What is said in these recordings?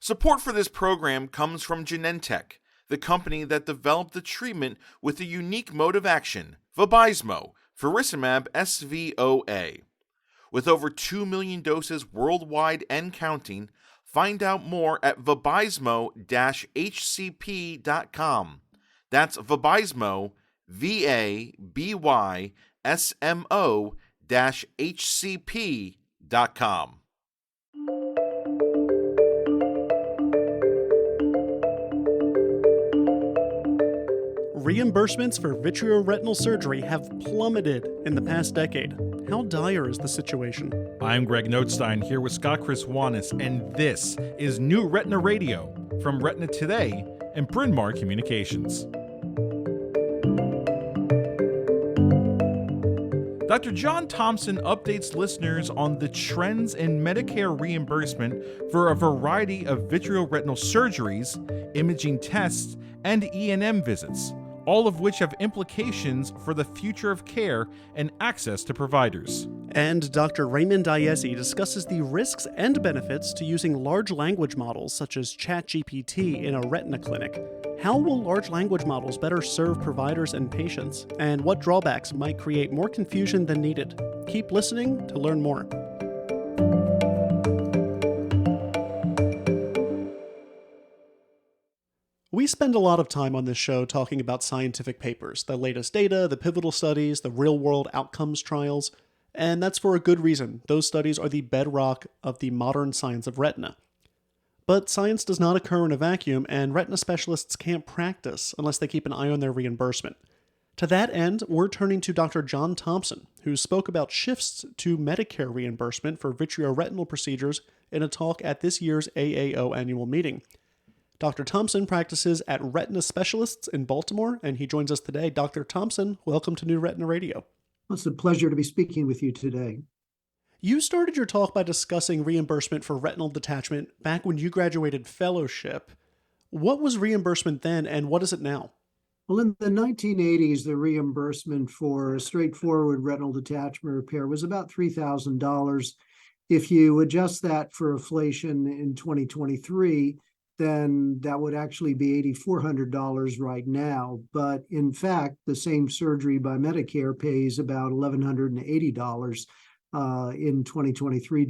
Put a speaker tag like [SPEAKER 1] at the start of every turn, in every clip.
[SPEAKER 1] Support for this program comes from Genentech, the company that developed the treatment with a unique mode of action, Vabysmo, faricimab SVOA. With over 2 million doses worldwide and counting, find out more at vabysmo-hcp.com. That's Vabysmo, VABYSMO-HCP.com.
[SPEAKER 2] Reimbursements for vitreoretinal surgery have plummeted in the past decade. How dire is the situation?
[SPEAKER 3] I'm Greg Notestein here with Scott Chriswanis, and this is New Retina Radio from Retina Today and Bryn Mawr Communications. Dr. John Thompson updates listeners on the trends in Medicare reimbursement for a variety of vitreoretinal surgeries, imaging tests, and E&M visits, all of which have implications for the future of care and access to providers.
[SPEAKER 2] And Dr. Raymond Iezzi discusses the risks and benefits to using large language models such as ChatGPT in a retina clinic. How will large language models better serve providers and patients? And what drawbacks might create more confusion than needed? Keep listening to learn more. We spend a lot of time on this show talking about scientific papers, the latest data, the pivotal studies, the real-world outcomes trials, and that's for a good reason. Those studies are the bedrock of the modern science of retina. But science does not occur in a vacuum, and retina specialists can't practice unless they keep an eye on their reimbursement. To that end, we're turning to Dr. John Thompson, who spoke about shifts to Medicare reimbursement for vitreoretinal procedures in a talk at this year's AAO annual meeting. Dr. Thompson practices at Retina Specialists in Baltimore, and he joins us today. Dr. Thompson, welcome to New Retina Radio.
[SPEAKER 4] It's a pleasure to be speaking with you today.
[SPEAKER 2] You started your talk by discussing reimbursement for retinal detachment back when you graduated fellowship. What was reimbursement then, and what is it now?
[SPEAKER 4] Well, in the 1980s, the reimbursement for a straightforward retinal detachment repair was about $3,000. If you adjust that for inflation in 2023, then that would actually be $8,400 right now. But in fact, the same surgery by Medicare pays about $1,180 in 2023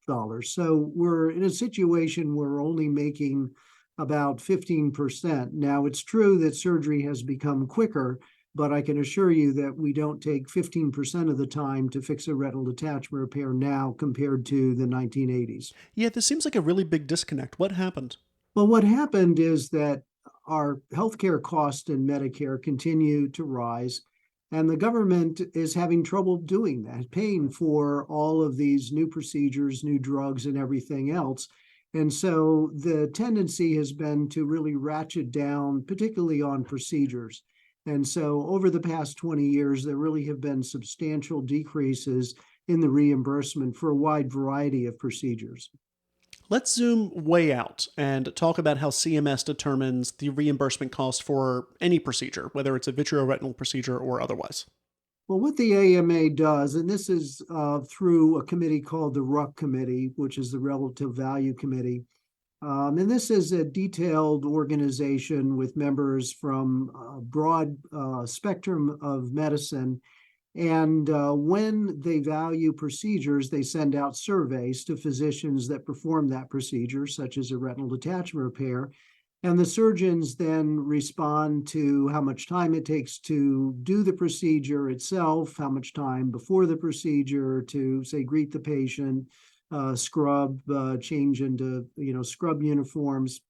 [SPEAKER 4] dollars. So we're in a situation where we're only making about 15%. Now, it's true that surgery has become quicker, but I can assure you that we don't take 15% of the time to fix a retinal detachment repair now compared to the 1980s.
[SPEAKER 2] Yeah, this seems like a really big disconnect. What happened?
[SPEAKER 4] Well, what happened is that our healthcare costs in Medicare continue to rise, and the government is having trouble doing that, paying for all of these new procedures, new drugs, and everything else. And so the tendency has been to really ratchet down, particularly on procedures. And so over the past 20 years, there really have been substantial decreases in the reimbursement for a wide variety of procedures.
[SPEAKER 2] Let's zoom way out and talk about how CMS determines the reimbursement cost for any procedure, whether it's a vitreoretinal procedure or otherwise.
[SPEAKER 4] Well, what the AMA does, and this is through a committee called the RUC Committee, which is the Relative Value Committee, and this is a detailed organization with members from a broad spectrum of medicine. And when they value procedures, they send out surveys to physicians that perform that procedure, such as a retinal detachment repair. And the surgeons then respond to how much time it takes to do the procedure itself, how much time before the procedure to, say, greet the patient, scrub, change into, scrub uniforms,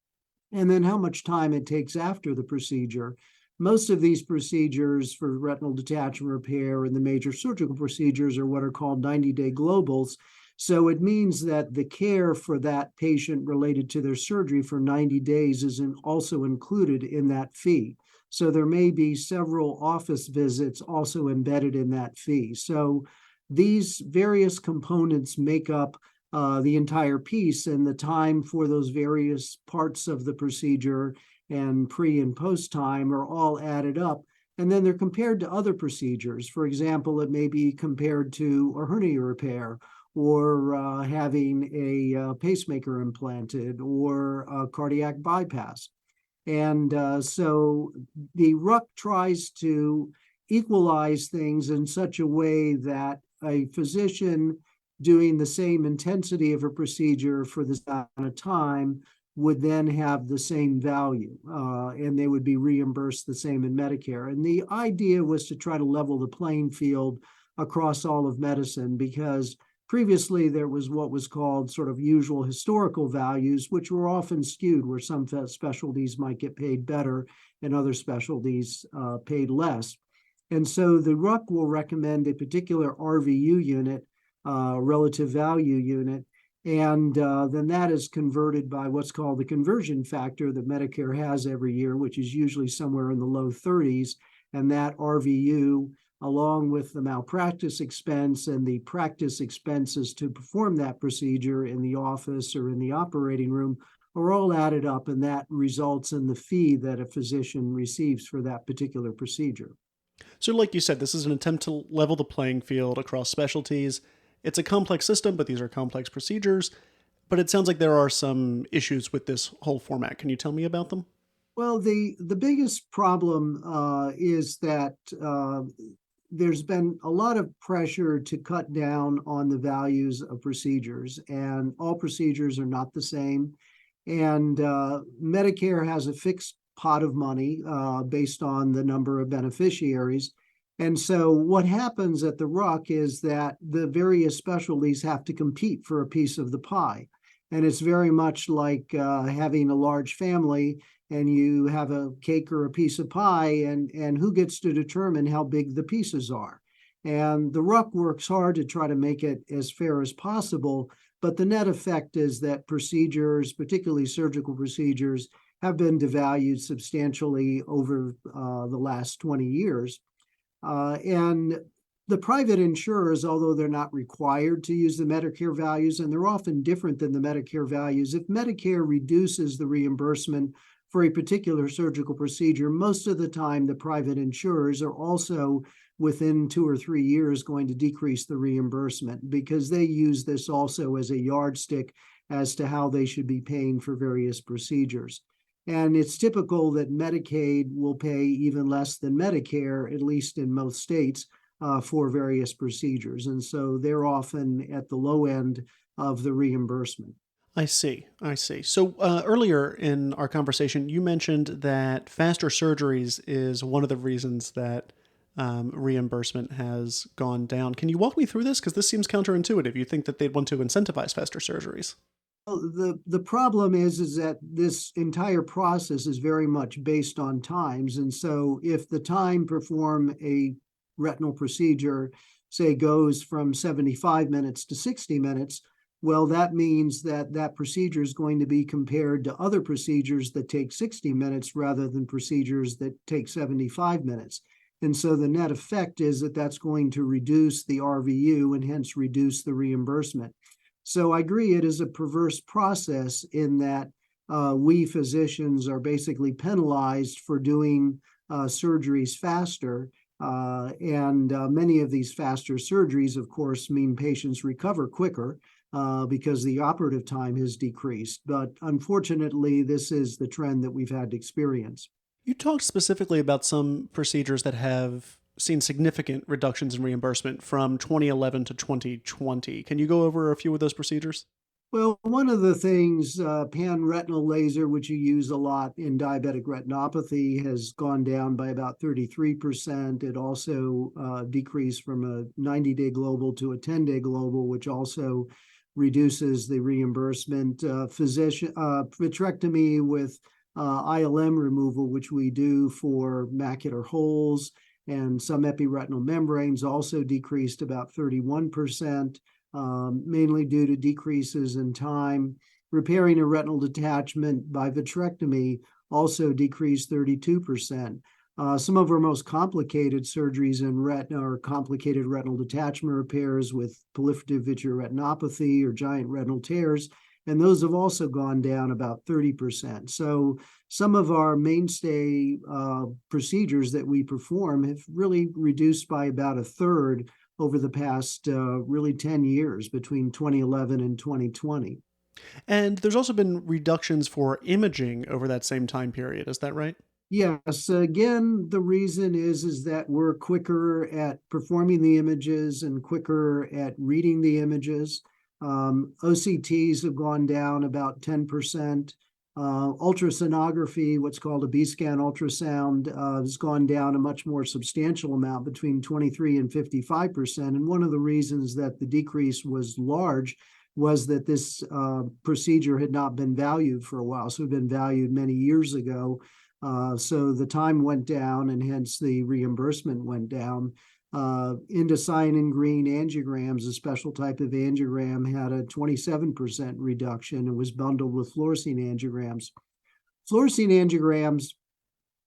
[SPEAKER 4] and then how much time it takes after the procedure. Most of these procedures for retinal detachment repair and the major surgical procedures are what are called 90-day globals. So it means that the care for that patient related to their surgery for 90 days is also included in that fee. So there may be several office visits also embedded in that fee. So these various components make up the entire piece, and the time for those various parts of the procedure and pre and post time are all added up. And then they're compared to other procedures. For example, it may be compared to a hernia repair or having a pacemaker implanted, or a cardiac bypass. And so the RUC tries to equalize things in such a way that a physician doing the same intensity of a procedure for the amount of time would then have the same value, and they would be reimbursed the same in Medicare. And the idea was to try to level the playing field across all of medicine, because previously there was what was called sort of usual historical values, which were often skewed, where some specialties might get paid better and other specialties paid less. And so the RUC will recommend a particular RVU unit, relative value unit, and then that is converted by what's called the conversion factor that Medicare has every year, which is usually somewhere in the low 30s. And that RVU, along with the malpractice expense and the practice expenses to perform that procedure in the office or in the operating room, are all added up, and that results in the fee that a physician receives for that particular procedure.
[SPEAKER 2] So like you said, this is an attempt to level the playing field across specialties. It's a complex system, but these are complex procedures. But it sounds like there are some issues with this whole format. Can you tell me about them?
[SPEAKER 4] Well, the biggest problem is that there's been a lot of pressure to cut down on the values of procedures, and all procedures are not the same. And Medicare has a fixed pot of money based on the number of beneficiaries. And so what happens at the RUC is that the various specialties have to compete for a piece of the pie. And it's very much like having a large family, and you have a cake or a piece of pie, and who gets to determine how big the pieces are. And the RUC works hard to try to make it as fair as possible, but the net effect is that procedures, particularly surgical procedures, have been devalued substantially over the last 20 years. And the private insurers, although they're not required to use the Medicare values, and they're often different than the Medicare values, if Medicare reduces the reimbursement for a particular surgical procedure, most of the time the private insurers are also within 2 or 3 years going to decrease the reimbursement, because they use this also as a yardstick as to how they should be paying for various procedures. And it's typical that Medicaid will pay even less than Medicare, at least in most states, for various procedures. And so they're often at the low end of the reimbursement.
[SPEAKER 2] I see. So earlier in our conversation, you mentioned that faster surgeries is one of the reasons that reimbursement has gone down. Can you walk me through this? Because this seems counterintuitive. You think that they'd want to incentivize faster surgeries.
[SPEAKER 4] Well, the problem is that this entire process is very much based on times. And so if the time perform a retinal procedure, say, goes from 75 minutes to 60 minutes, well, that means that that procedure is going to be compared to other procedures that take 60 minutes rather than procedures that take 75 minutes. And so the net effect is that that's going to reduce the RVU and hence reduce the reimbursement. So I agree, it is a perverse process in that we physicians are basically penalized for doing surgeries faster. And many of these faster surgeries, of course, mean patients recover quicker because the operative time has decreased. But unfortunately, this is the trend that we've had to experience.
[SPEAKER 2] You talked specifically about some procedures that have seen significant reductions in reimbursement from 2011 to 2020. Can you go over a few of those procedures?
[SPEAKER 4] Well, one of the things, pan-retinal laser, which you use a lot in diabetic retinopathy, has gone down by about 33%. It also decreased from a 90-day global to a 10-day global, which also reduces the reimbursement. Vitrectomy with ILM removal, which we do for macular holes and some epiretinal membranes, also decreased about 31%. Mainly due to decreases in time. Repairing a retinal detachment by vitrectomy also decreased 32%. Some of our most complicated surgeries in retina are complicated retinal detachment repairs with proliferative vitreoretinopathy or giant retinal tears, and those have also gone down about 30%. So some of our mainstay procedures that we perform have really reduced by about a third over the past really 10 years between 2011 and 2020.
[SPEAKER 2] And there's also been reductions for imaging over that same time period. Is that right?
[SPEAKER 4] Yes, again, the reason is that we're quicker at performing the images and quicker at reading the images. OCTs have gone down about 10%. Ultrasonography, what's called a B-scan ultrasound, has gone down a much more substantial amount, between 23 and 55%. And one of the reasons that the decrease was large was that this procedure had not been valued for a while. So it had been valued many years ago. So the time went down, and hence the reimbursement went down. Indocyanine green angiograms, a special type of angiogram, had a 27% reduction and was bundled with fluorescein angiograms. Fluorescein angiograms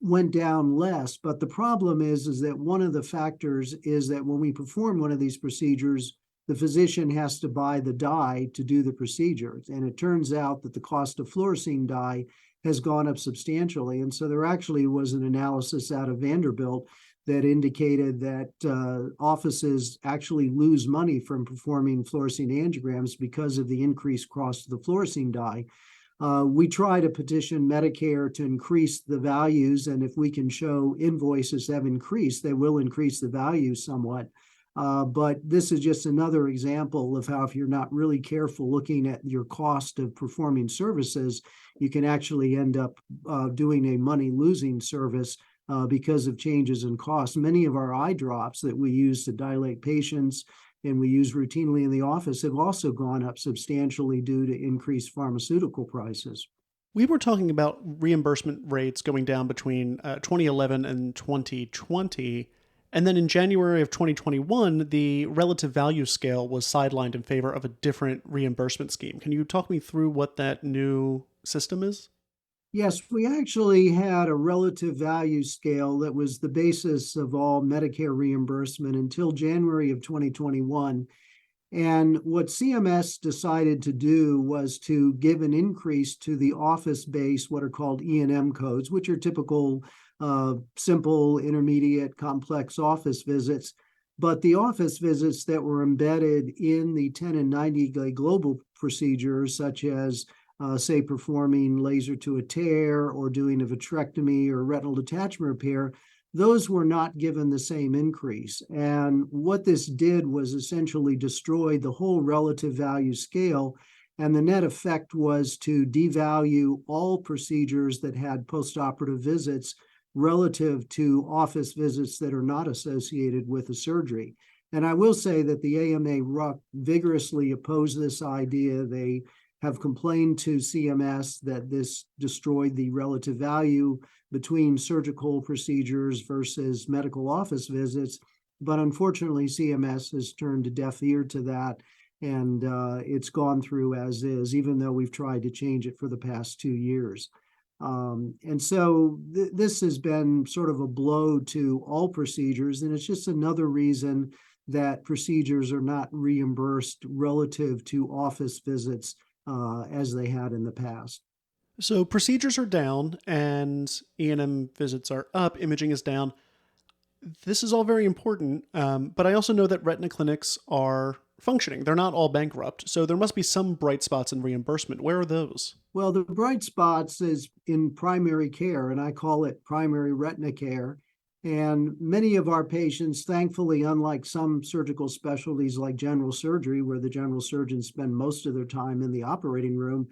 [SPEAKER 4] went down less, but the problem is that one of the factors is that when we perform one of these procedures, the physician has to buy the dye to do the procedure. And it turns out that the cost of fluorescein dye has gone up substantially. And so there actually was an analysis out of Vanderbilt that indicated that offices actually lose money from performing fluorescein angiograms because of the increased cost of the fluorescein dye. We try to petition Medicare to increase the values, and if we can show invoices have increased, they will increase the value somewhat. But this is just another example of how, if you're not really careful looking at your cost of performing services, you can actually end up doing a money-losing service because of changes in cost. Many of our eye drops that we use to dilate patients and we use routinely in the office have also gone up substantially due to increased pharmaceutical prices.
[SPEAKER 2] We were talking about reimbursement rates going down between 2011 and 2020. And then in January of 2021, the relative value scale was sidelined in favor of a different reimbursement scheme. Can you talk me through what that new system is?
[SPEAKER 4] Yes, we actually had a relative value scale that was the basis of all Medicare reimbursement until January of 2021. And what CMS decided to do was to give an increase to the office-based, what are called E&M codes, which are typical simple, intermediate, complex office visits. But the office visits that were embedded in the 10 and 90-day global procedures, such as say performing laser to a tear or doing a vitrectomy or retinal detachment repair, those were not given the same increase. And what this did was essentially destroy the whole relative value scale. And the net effect was to devalue all procedures that had postoperative visits relative to office visits that are not associated with a surgery. And I will say that the AMA RUC vigorously opposed this idea. They have complained to CMS that this destroyed the relative value between surgical procedures versus medical office visits. But unfortunately, CMS has turned a deaf ear to that, and it's gone through as is, even though we've tried to change it for the past 2 years. And so this has been sort of a blow to all procedures, and it's just another reason that procedures are not reimbursed relative to office visits as they had in the past.
[SPEAKER 2] So procedures are down and E&M visits are up, imaging is down. This is all very important, but I also know that retina clinics are functioning. They're not all bankrupt, so there must be some bright spots in reimbursement. Where are those?
[SPEAKER 4] Well, the bright spots is in primary care, and I call it primary retina care. And many of our patients, thankfully, unlike some surgical specialties like general surgery, where the general surgeons spend most of their time in the operating room,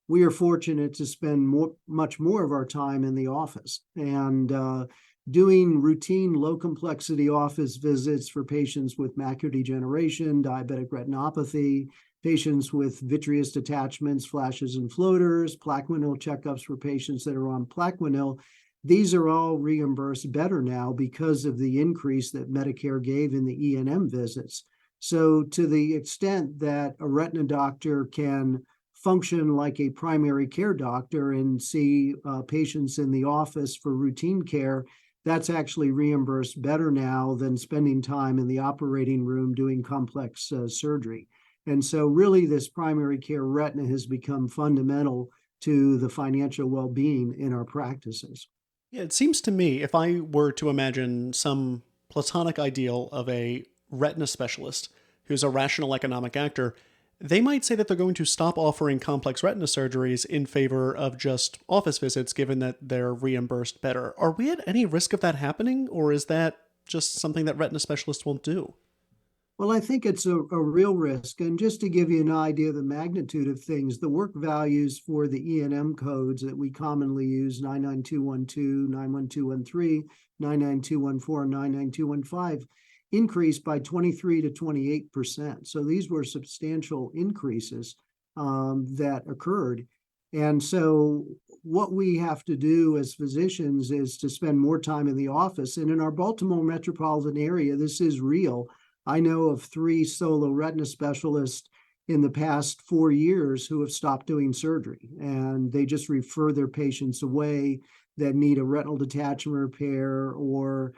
[SPEAKER 4] we are fortunate to spend much more of our time in the office. And doing routine low complexity office visits for patients with macular degeneration, diabetic retinopathy, patients with vitreous detachments, flashes and floaters, Plaquenil checkups for patients that are on Plaquenil. These are all reimbursed better now because of the increase that Medicare gave in the E&M visits. So to the extent that a retina doctor can function like a primary care doctor and see patients in the office for routine care, that's actually reimbursed better now than spending time in the operating room doing complex surgery. And so really this primary care retina has become fundamental to the financial well-being in our practices.
[SPEAKER 2] Yeah, it seems to me, if I were to imagine some platonic ideal of a retina specialist who's a rational economic actor, they might say that they're going to stop offering complex retina surgeries in favor of just office visits, given that they're reimbursed better. Are we at any risk of that happening, or is that just something that retina specialists won't do?
[SPEAKER 4] Well, I think it's a real risk. And just to give you an idea of the magnitude of things, the work values for the E&M codes that we commonly use, 99212, 91213, 99214, and 99215, increased by 23 to 28%. So these were substantial increases that occurred. And so what we have to do as physicians is to spend more time in the office. And in our Baltimore metropolitan area, this is real. I know of 3 solo retina specialists in the past 4 years who have stopped doing surgery, and they just refer their patients away that need a retinal detachment repair or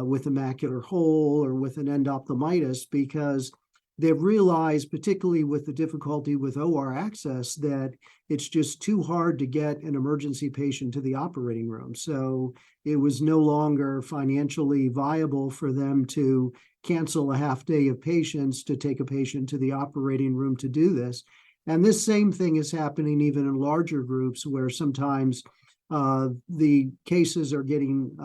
[SPEAKER 4] with a macular hole or with an endophthalmitis, because they've realized, particularly with the difficulty with OR access, that it's just too hard to get an emergency patient to the operating room. So it was no longer financially viable for them to cancel a half day of patients to take a patient to the operating room to do this. And this same thing is happening even in larger groups, where sometimes the cases are getting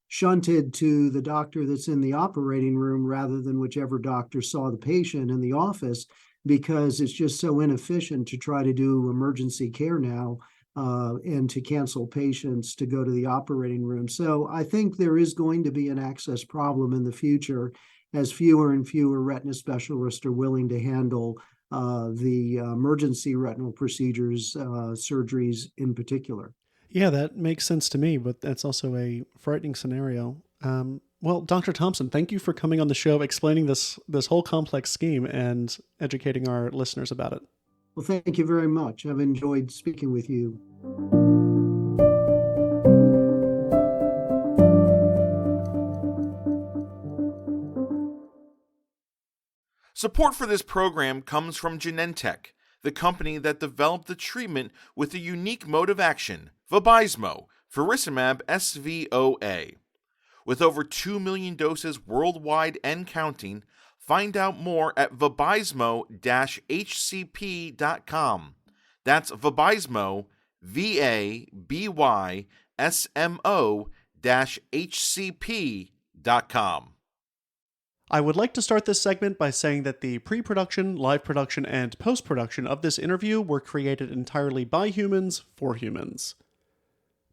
[SPEAKER 4] shunted to the doctor that's in the operating room rather than whichever doctor saw the patient in the office, because it's just so inefficient to try to do emergency care now and to cancel patients to go to the operating room. So I think there is going to be an access problem in the future as fewer and fewer retina specialists are willing to handle the emergency retinal procedures, surgeries in particular.
[SPEAKER 2] Yeah, that makes sense to me, but that's also a frightening scenario. Well, Dr. Thompson, thank you for coming on the show, explaining this whole complex scheme and educating our listeners about it.
[SPEAKER 4] Well, thank you very much. I've enjoyed speaking with you.
[SPEAKER 1] Support for this program comes from Genentech, the company that developed the treatment with a unique mode of action, Vabysmo, faricimab SVOA. With over 2 million doses worldwide and counting, find out more at vabysmo-hcp.com. That's Vabysmo, VABYSMO-HCP.com.
[SPEAKER 2] I would like to start this segment by saying that the pre-production, live production, and post-production of this interview were created entirely by humans for humans.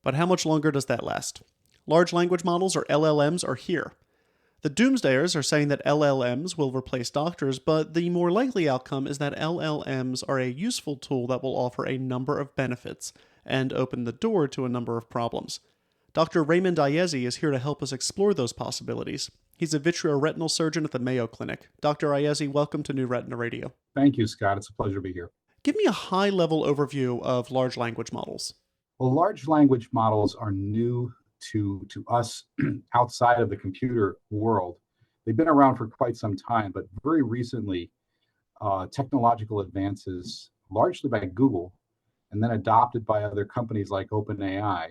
[SPEAKER 2] But how much longer does that last? Large language models, or LLMs, are here. The doomsdayers are saying that LLMs will replace doctors, but the more likely outcome is that LLMs are a useful tool that will offer a number of benefits and open the door to a number of problems. Dr. Raymond Iezzi is here to help us explore those possibilities. He's a vitreoretinal surgeon at the Mayo Clinic. Dr. Iezzi, welcome to New Retina Radio.
[SPEAKER 5] Thank you, Scott. It's a pleasure to be here.
[SPEAKER 2] Give me a high-level overview of large language models.
[SPEAKER 5] Well, large language models are new to us outside of the computer world. They've been around for quite some time, but very recently, technological advances, largely by Google, and then adopted by other companies like OpenAI,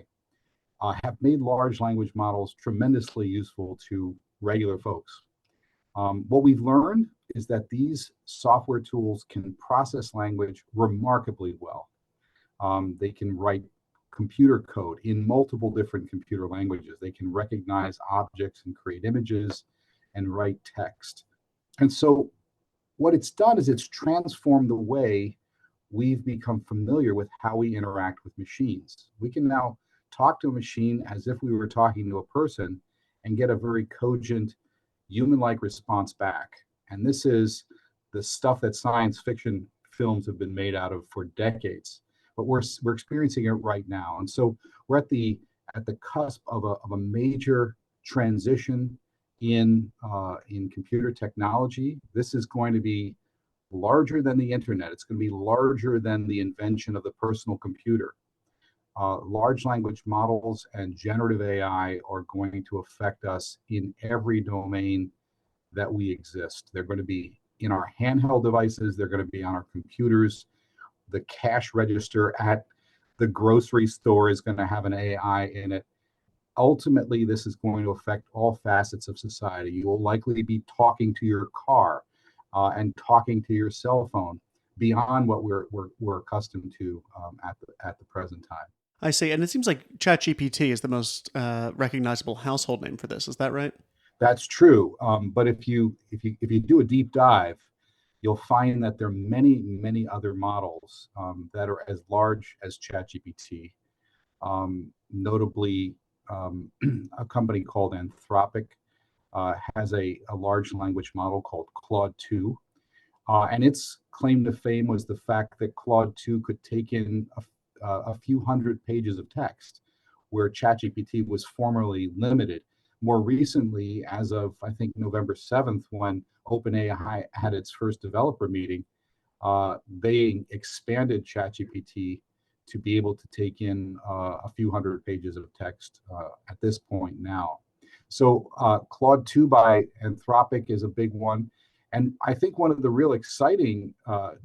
[SPEAKER 5] have made large language models tremendously useful to regular folks. What we've learned is that these software tools can process language remarkably well. They can write computer code in multiple different computer languages. They can recognize objects and create images and write text. And so what it's done is it's transformed the way we've become familiar with how we interact with machines. We can now talk to a machine as if we were talking to a person and get a very cogent, human-like response back. And this is the stuff that science fiction films have been made out of for decades. But we're experiencing it right now. And so we're at the cusp of a major transition in computer technology. This is going to be larger than the internet. It's going to be larger than the invention of the personal computer. Large language models and generative AI are going to affect us in every domain that we exist. They're going to be in our handheld devices. They're going to be on our computers. The cash register at the grocery store is going to have an AI in it. ultimately, this is going to affect all facets of society. You will likely be talking to your car and talking to your cell phone beyond what we're accustomed to at the present time.
[SPEAKER 2] I see. And it seems like ChatGPT is the most recognizable household name for this. Is that right?
[SPEAKER 5] That's true. But if you do a deep dive, you'll find that there are many other models that are as large as ChatGPT. Notably, a company called Anthropic has a large language model called Claude 2. And its claim to fame was the fact that Claude 2 could take in a few hundred pages of text, where ChatGPT was formerly limited. More recently, as of, I think, November 7th, when OpenAI had its first developer meeting, they expanded ChatGPT to be able to take in a few hundred pages of text at this point now. So Claude 2 by Anthropic is a big one. And I think one of the real exciting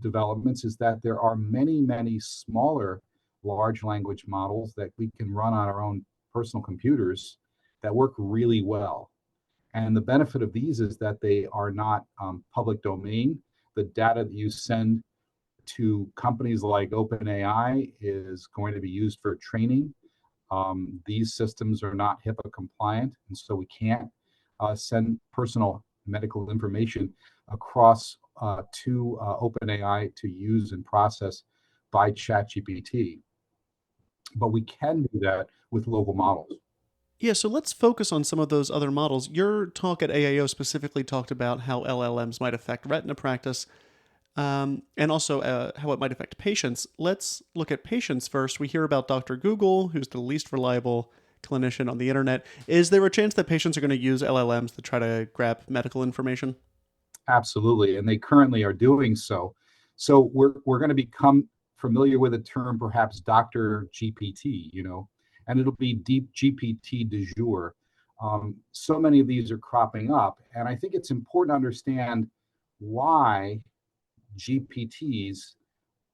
[SPEAKER 5] developments is that there are many smaller large language models that we can run on our own personal computers that work really well. And the benefit of these is that they are not public domain. The data that you send to companies like OpenAI is going to be used for training. These systems are not HIPAA compliant, and so we can't send personal medical information across to OpenAI to use and process by ChatGPT. But we can do that with local models.
[SPEAKER 2] Yeah, so let's focus on some of those other models. Your talk at AAO specifically talked about how LLMs might affect retina practice, and also how it might affect patients. Let's look at patients first. We hear about Dr. Google, who's the least reliable clinician on the internet. Is there a chance that patients are going to use LLMs to try to grab medical information?
[SPEAKER 5] Absolutely, and they currently are doing so. So we're going to become familiar with the term, perhaps Dr. GPT, and it'll be deep GPT du jour. So many of these are cropping up, and I think it's important to understand why GPTs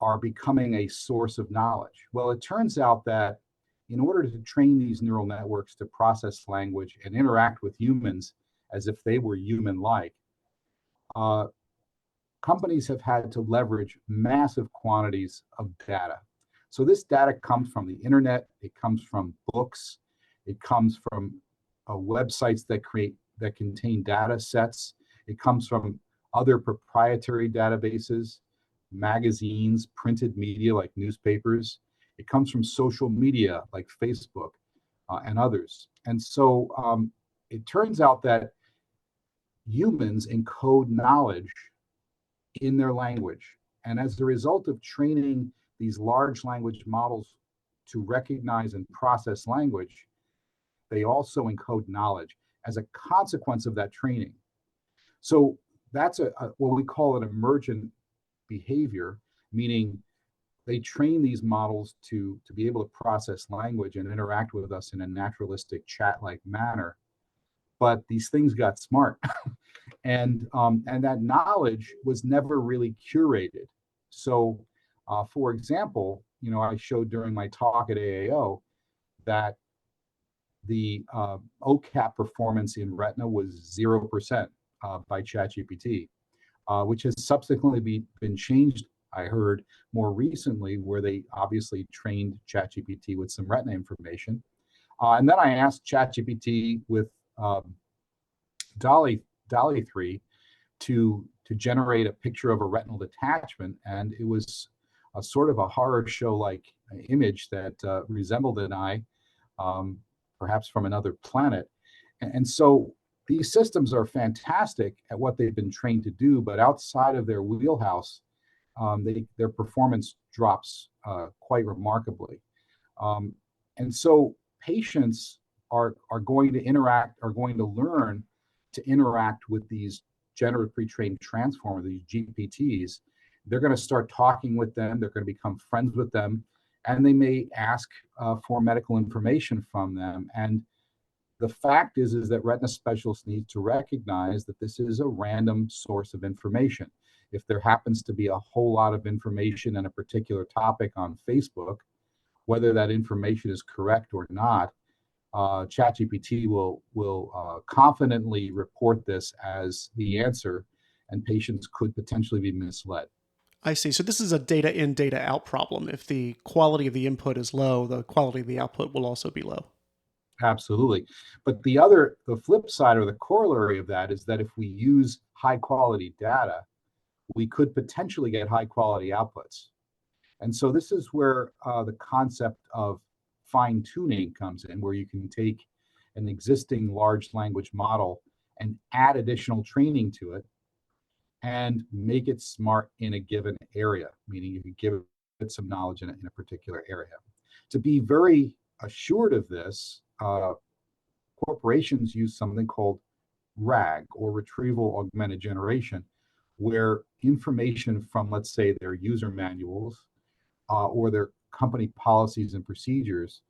[SPEAKER 5] are becoming a source of knowledge. Well, it turns out that in order to train these neural networks to process language and interact with humans as if they were human-like, companies have had to leverage massive quantities of data. So this data comes from the internet, it comes from books, it comes from websites that contain data sets, it comes from other proprietary databases, magazines, printed media like newspapers. It comes from social media like Facebook and others. And so it turns out that humans encode knowledge in their language. And as a result of training these large language models to recognize and process language, they also encode knowledge as a consequence of that training. So that's what we call an emergent behavior, meaning they train these models to be able to process language and interact with us in a naturalistic chat-like manner. But these things got smart, and that knowledge was never really curated. So, for example, I showed during my talk at AAO that the OCAP performance in Retina was 0% by ChatGPT, which has subsequently been changed, I heard, more recently, where they obviously trained ChatGPT with some Retina information. And then I asked ChatGPT with Dolly 3 to generate a picture of a retinal detachment, and it was a sort of a horror show-like image that resembled an eye, perhaps from another planet. And so these systems are fantastic at what they've been trained to do, but outside of their wheelhouse, their performance drops quite remarkably. And so patients are going to learn to interact with these generative pre-trained transformers, these GPTs. They're going to start talking with them. They're going to become friends with them, and they may ask for medical information from them. And the fact is that retina specialists need to recognize that this is a random source of information. If there happens to be a whole lot of information in a particular topic on Facebook, whether that information is correct or not, ChatGPT will confidently report this as the answer, and patients could potentially be misled.
[SPEAKER 2] I see. So this is a data in, data out problem. If the quality of the input is low, the quality of the output will also be low.
[SPEAKER 5] Absolutely. But the flip side or the corollary of that is that if we use high quality data, we could potentially get high quality outputs. And so this is where the concept of fine tuning comes in, where you can take an existing large language model and add additional training to it and make it smart in a given area, meaning you can give it some knowledge in a particular area. To be very assured of this, corporations use something called RAG, or retrieval augmented generation, where information from, let's say, their user manuals or their company policies and procedures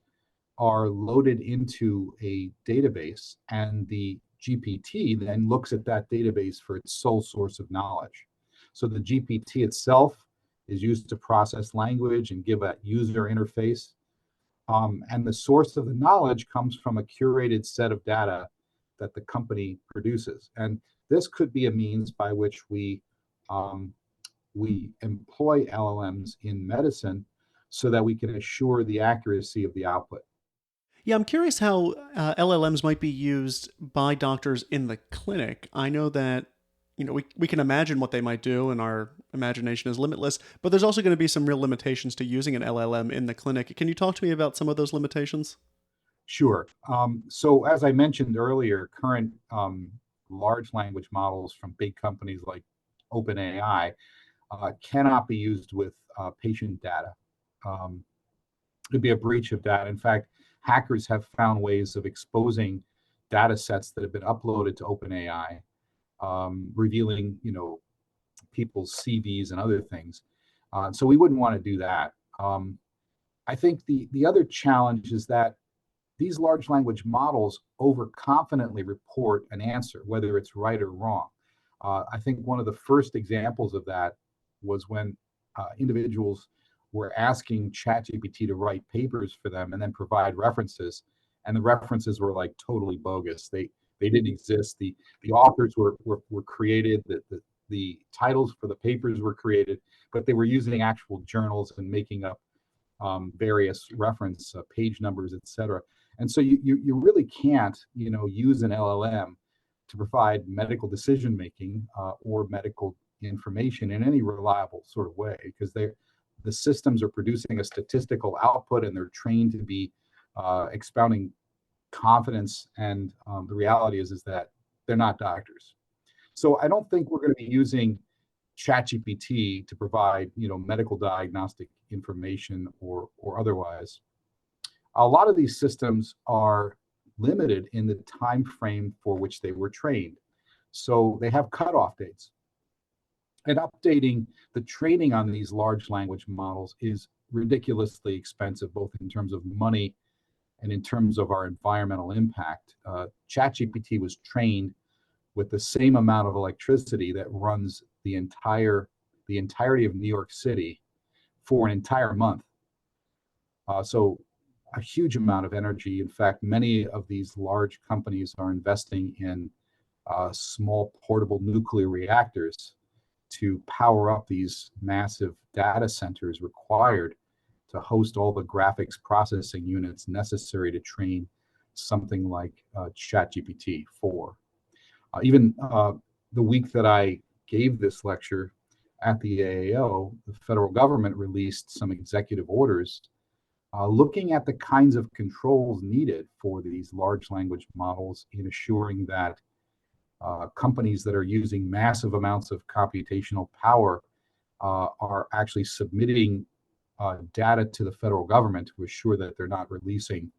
[SPEAKER 5] are loaded into a database, and the GPT then looks at that database for its sole source of knowledge. So the GPT itself is used to process language and give a user interface. And the source of the knowledge comes from a curated set of data that the company produces. And this could be a means by which we employ LLMs in medicine so that we can assure the accuracy of the output.
[SPEAKER 2] Yeah, I'm curious how LLMs might be used by doctors in the clinic. I know that, we can imagine what they might do, and our imagination is limitless, but there's also going to be some real limitations to using an LLM in the clinic. Can you talk to me about some of those limitations?
[SPEAKER 5] Sure. So as I mentioned earlier, current large language models from big companies like OpenAI cannot be used with patient data. It'd be a breach of data. In fact, hackers have found ways of exposing data sets that have been uploaded to OpenAI, revealing, people's CVs and other things. So we wouldn't want to do that. I think the other challenge is that these large language models overconfidently report an answer, whether it's right or wrong. I think one of the first examples of that was when individuals were asking ChatGPT to write papers for them and then provide references, and the references were like totally bogus. They didn't exist. The authors were created. The titles for the papers were created, but they were using actual journals and making up various reference page numbers, etc. And so you really can't use an LLM to provide medical decision making or medical information in any reliable sort of way, because the systems are producing a statistical output and they're trained to be expounding confidence, and the reality is that they're not doctors. So I don't think we're going to be using ChatGPT to provide medical diagnostic information or otherwise. A lot of these systems are limited in the time frame for which they were trained, so they have cutoff dates. And updating the training on these large language models is ridiculously expensive, both in terms of money and in terms of our environmental impact. ChatGPT was trained with the same amount of electricity that runs the entirety of New York City for an entire month. So a huge amount of energy. In fact, many of these large companies are investing in small portable nuclear reactors to power up these massive data centers required to host all the graphics processing units necessary to train something like ChatGPT 4. Even the week that I gave this lecture at the AAO, the federal government released some executive orders looking at the kinds of controls needed for these large language models in assuring that companies that are using massive amounts of computational power are actually submitting data to the federal government to assure that they're not releasing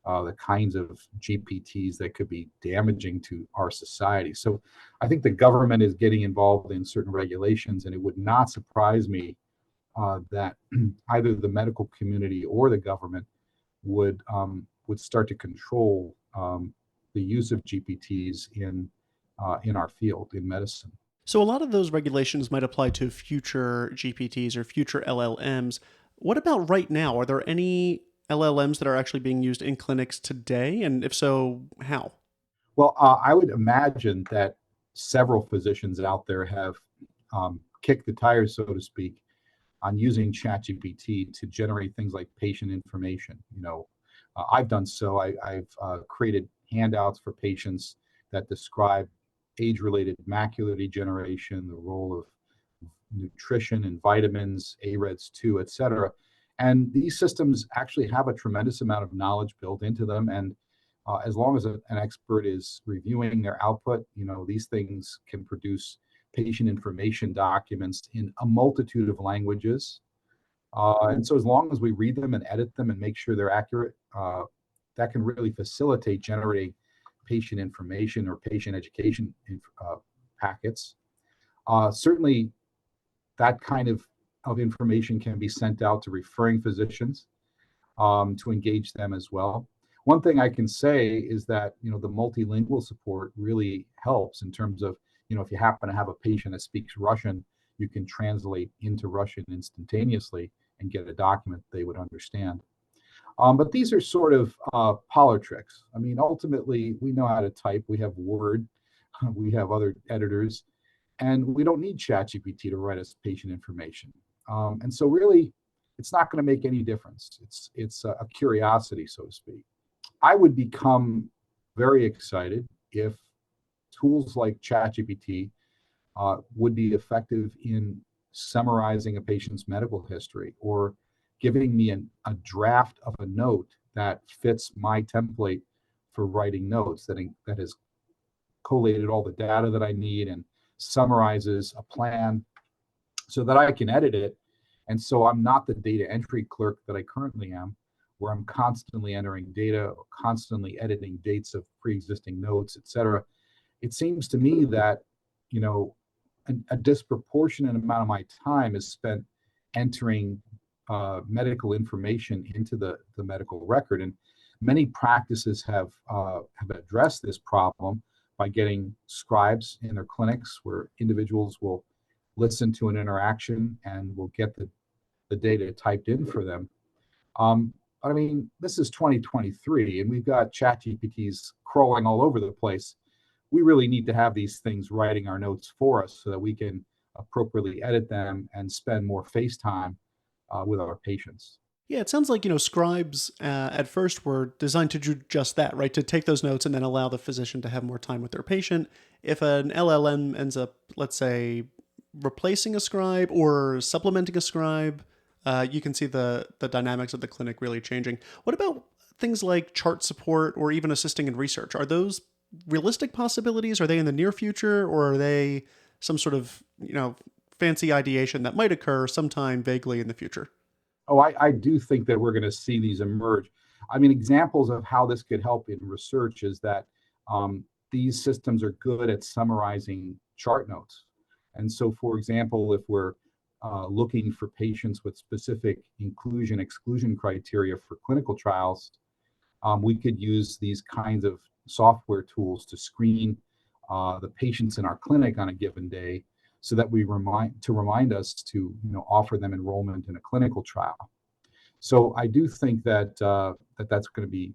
[SPEAKER 5] the kinds of GPTs that could be damaging to our society. So I think the government is getting involved in certain regulations, and it would not surprise me that either the medical community or the government would start to control the use of GPTs in our field, in medicine.
[SPEAKER 2] So a lot of those regulations might apply to future GPTs or future LLMs. What about right now? Are there any LLMs that are actually being used in clinics today? And if so, how?
[SPEAKER 5] Well, I would imagine that several physicians out there have kicked the tires, so to speak, on using ChatGPT to generate things like patient information. I've done so. I've created handouts for patients that describe age-related macular degeneration, the role of nutrition and vitamins, AREDS2, et cetera. And these systems actually have a tremendous amount of knowledge built into them. And as long as an expert is reviewing their output, these things can produce patient information documents in a multitude of languages. And so as long as we read them and edit them and make sure they're accurate, that can really facilitate generating patient information or patient education packets. Certainly, that kind of information can be sent out to referring physicians to engage them as well. One thing I can say is that the multilingual support really helps in terms of if you happen to have a patient that speaks Russian, you can translate into Russian instantaneously and get a document they would understand. But these are sort of parlor tricks. I mean, ultimately, we know how to type. We have Word, we have other editors, and we don't need ChatGPT to write us patient information. And so really, it's not going to make any difference. It's a curiosity, so to speak. I would become very excited if tools like ChatGPT would be effective in summarizing a patient's medical history or giving me a draft of a note that fits my template for writing notes that has collated all the data that I need and summarizes a plan so that I can edit it. And so I'm not the data entry clerk that I currently am, where I'm constantly entering data, constantly editing dates of pre-existing notes, et cetera. It seems to me that, a disproportionate amount of my time is spent entering medical information into the medical record. And many practices have addressed this problem by getting scribes in their clinics where individuals will listen to an interaction and will get the data typed in for them. But I mean, this is 2023 and we've got ChatGPTs crawling all over the place. We really need to have these things writing our notes for us so that we can appropriately edit them and spend more face time with our patients.
[SPEAKER 2] Yeah, it sounds like, scribes at first were designed to do just that, right? To take those notes and then allow the physician to have more time with their patient. If an LLM ends up, let's say, replacing a scribe or supplementing a scribe, you can see the dynamics of the clinic really changing. What about things like chart support or even assisting in research? Are those realistic possibilities? Are they in the near future, or are they some sort of, fancy ideation that might occur sometime vaguely in the future?
[SPEAKER 5] Oh, I do think that we're going to see these emerge. I mean, examples of how this could help in research is that these systems are good at summarizing chart notes. And so, for example, if we're looking for patients with specific inclusion-exclusion criteria for clinical trials, we could use these kinds of software tools to screen the patients in our clinic on a given day so that we remind us to offer them enrollment in a clinical trial. So I do think that that's going to be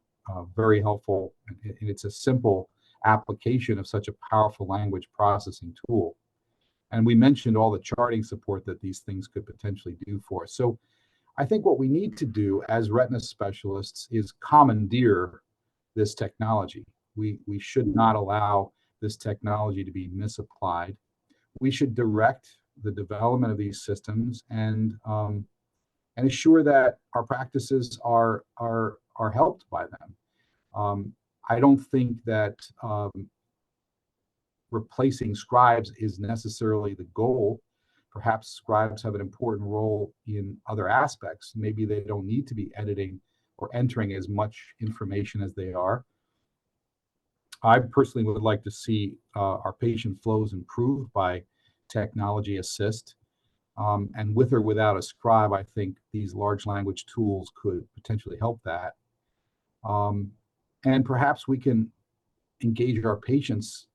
[SPEAKER 5] very helpful, and it's a simple application of such a powerful language processing tool. And we mentioned all the charting support that these things could potentially do for us. So I think what we need to do as retina specialists is commandeer this technology. We should not allow this technology to be misapplied. We should direct the development of these systems and ensure that our practices are helped by them. I don't think that replacing scribes is necessarily the goal. Perhaps scribes have an important role in other aspects. Maybe they don't need to be editing or entering as much information as they are. I personally would like to see our patient flows improved by technology assist. And with or without a scribe, I think these large language tools could potentially help that. And perhaps we can engage our patients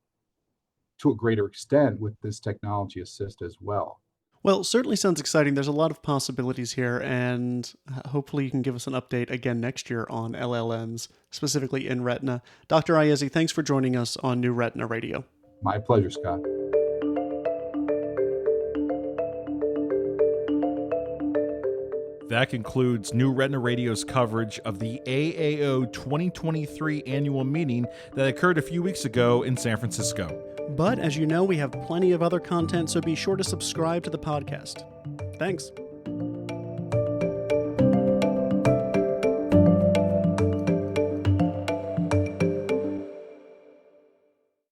[SPEAKER 5] to a greater extent with this technology assist as well.
[SPEAKER 2] Well, certainly sounds exciting. There's a lot of possibilities here, and hopefully you can give us an update again next year on LLMs, specifically in Retina. Dr. Iezzi, thanks for joining us on New Retina Radio.
[SPEAKER 5] My pleasure, Scott.
[SPEAKER 3] That concludes New Retina Radio's coverage of the AAO 2023 annual meeting that occurred a few weeks ago in San Francisco.
[SPEAKER 2] But as you know, we have plenty of other content, so be sure to subscribe to the podcast. Thanks.